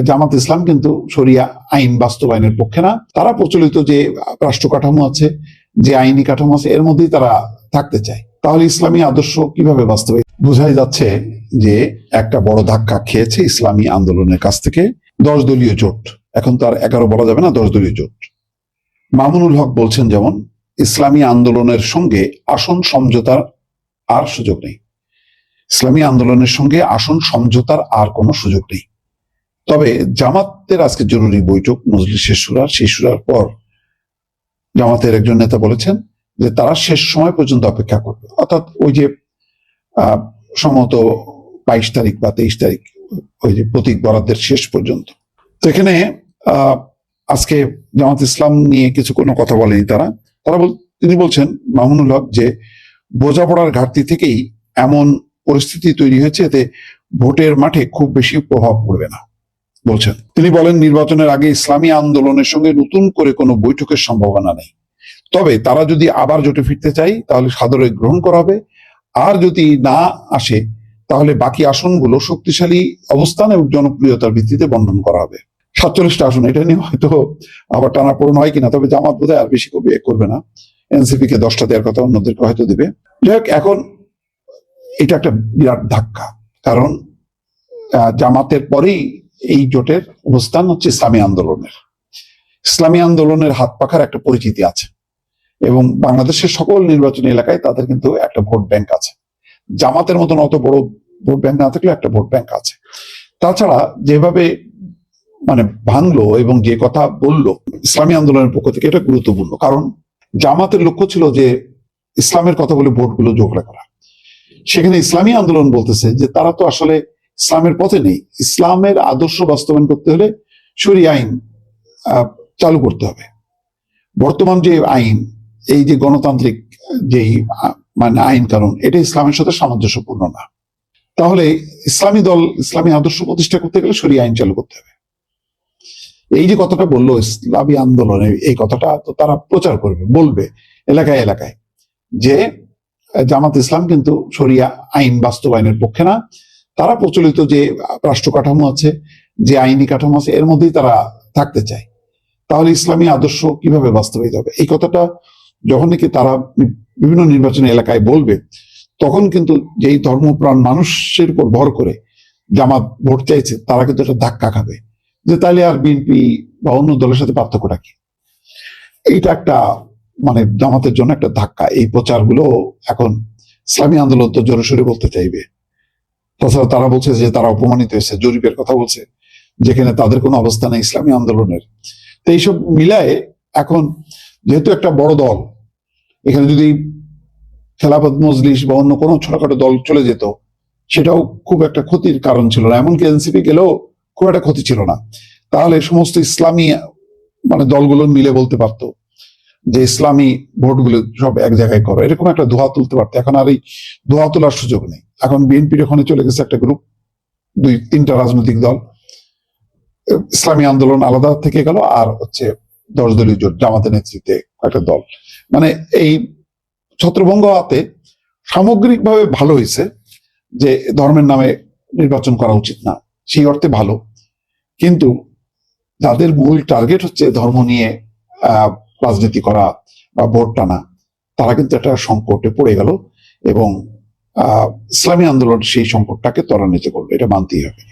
জামাত ইসলাম কিন্তু শরিয়া আইন বাস্তবায়নের পক্ষে না। তারা প্রচলিত যে রাষ্ট্র কাঠামো আছে, যে আইনি কাঠামো আছে, এর মধ্যেই তারা থাকতে চায়। তাহলে ইসলামী আদর্শ কিভাবে বাস্তবায়িত? বোঝাই যাচ্ছে যে একটা বড় ধাক্কা খেয়েছে ইসলামী আন্দোলনের কাছ থেকে 10 দলীয় জোট। এখন তো আর 11 বলা যাবে না, 10 দলীয় জোট। মামুনুল হক বলছেন যেমন, ইসলামী আন্দোলনের সঙ্গে আসন সমঝোতার আর সুযোগ নেই। ইসলামী আন্দোলনের সঙ্গে আসন সমঝোতার আর কোনো সুযোগ নেই। তবে জামাতের আজকে জরুরি বৈঠক মজলিসের শুরা, সেই শুরার পর জামাতের একজন নেতা বলেছেন যে তারা শেষ সময় পর্যন্ত অপেক্ষা করবে, অর্থাৎ ওই যে সম্ভবত 22 তারিখ বা 23 তারিখ, ওই যে প্রতীক বরাদ্দের শেষ পর্যন্ত। তো এখানে আজকে জামাত ইসলাম নিয়ে কিছু কোনো কথা বলেনি তারা। তিনি বলছেন, মামুনুল হক, যে বোঝাপড়ার ঘাটতি থেকেই এমন পরিস্থিতি তৈরি হয়েছে, এতে ভোটের মাঠে খুব বেশি প্রভাব পড়বে না বলছেন। তিনি বলেন, নির্বাচনের আগে ইসলামী আন্দোলনের সঙ্গে নতুন করে কোনো বৈঠকের সম্ভাবনা নেই। তবে তারা যদি আবার জোটে ফিরতে চাই তাহলে সাদরে গ্রহণ করা হবে, আর যদি না আসে তাহলে বাকি আসনগুলো শক্তিশালী অবস্থান এবং জনপ্রিয়তার ভিত্তিতে বন্টন করা হবে। 47টা আসন, এটা নিয়ে হয়তো আবার টানাপোড়েন হয় কিনা, তবে জামাত বোধহয় আর বেশি কবি করবে না। এনসিপি কে 10টা দেওয়ার কথা, অন্যদেরকে হয়তো দিবে। যাই হোক, এখন এটা একটা বিরাট ধাক্কা, কারণ জামাতের পরেই এই জোটের অবস্থান হচ্ছে ইসলামী আন্দোলনের। ইসলামী আন্দোলনের হাত পাখার একটা পরিচিতি আছে, এবং বাংলাদেশের সকল নির্বাচনী এলাকায় তাদের কিন্তু একটা ভোট ব্যাংক আছে। জামাতের মতন অত বড় ভোট ব্যাংক না থাকলেও একটা ভোট ব্যাংক আছে। তাছাড়া যেভাবে ভাঙলো এবং যে কথা বললো ইসলামী আন্দোলনের পক্ষ থেকে, এটা গুরুত্বপূর্ণ, কারণ জামাতের লক্ষ্য ছিল যে ইসলামের কথা বলে ভোটগুলো জোগাড় করা। সেখানে ইসলামী আন্দোলন বলতেছে যে তারা তো আসলে ইসলামের পথে নেই, ইসলামের আদর্শ বাস্তবায়ন করতে হলে শরিয়া আইন চালু করতে হবে। বর্তমান যে আইন, এই যে গণতান্ত্রিক যেই আইন কানুন, এটা ইসলামের সাথে সামঞ্জস্যপূর্ণ না। তাহলে ইসলামী দল ইসলামী আদর্শ প্রতিষ্ঠা করতে গেলে শরিয়া আইন চালু করতে হবে। এই যে কথাটা বললো ইসলামী আন্দোলনে, এই কথাটা তো তারা প্রচার করবে, বলবে এলাকায় এলাকায় যে জামাত ইসলাম কিন্তু শরিয়া আইন বাস্তবায়নের পক্ষে না। তারা প্রচলিত যে রাষ্ট্র কাঠামো আছে, যে আইনি কাঠামো আছে, এর মধ্যেই তারা থাকতে চায়। তাহলে ইসলামী আদর্শ কিভাবে বাস্তবায়িত হবে? এই কথাটা যখন নাকি তারা বিভিন্ন নির্বাচনী এলাকায় বলবে, তখন কিন্তু যেই ধর্মপ্রাণ মানুষের উপর ভর করে জামাত ভোট চাইছে, তারা কিন্তু একটা ধাক্কা খাবে যে তাইলে আর বিএনপি বা অন্য দলের সাথে পার্থক্যটা কি? এইটা একটা জামাতের জন্য একটা ধাক্কা। এই প্রচারগুলো এখন ইসলামী আন্দোলন তো জোরেশোরে বলতে চাইবে। তাছাড়া তারা বলছে যে তারা অপমানিত হয়েছে, জরিপের কথা বলছে, যেখানে তাদের কোনো অবস্থা নেই ইসলামী আন্দোলনের। তো এইসব মিলায় এখন যেহেতু একটা বড় দল, এখানে যদি খেলাফত মজলিস বা অন্য কোনো ছোটখাটো দল চলে যেত, সেটাও খুব একটা ক্ষতির কারণ ছিল না। এমনকি এনসিপি গেলেও খুব একটা ক্ষতি ছিল না। তাহলে সমস্ত ইসলামী দলগুলো মিলে বলতে পারতো যে ইসলামী ভোটগুলো সব এক জায়গায় করো, এরকম একটা দোহা তুলতে পারতো। এখন আর এই দোহা তোলার সুযোগ নেই। এখন বিএনপির ওখানে চলে গেছে একটা গ্রুপ, 2-3টা রাজনৈতিক দল, ইসলামী আন্দোলন আলাদা থেকে গেল, আর হচ্ছে 10 দলীয় জোট, জামাতের নেতৃত্বে একটা দল। এই ছত্রভঙ্গ হাতে সামগ্রিকভাবে ভালো হয়েছে যে ধর্মের নামে নির্বাচন করা উচিত না, সেই অর্থে ভালো। কিন্তু যাদের মূল টার্গেট হচ্ছে ধর্ম নিয়ে রাজনীতি করা বা ভোট টানা, তারা কিন্তু একটা সংকটে পড়ে গেল, এবং ইসলামী আন্দোলন সেই সংকটটাকে ত্বরান্বিত করবে, এটা মানতেই হবে।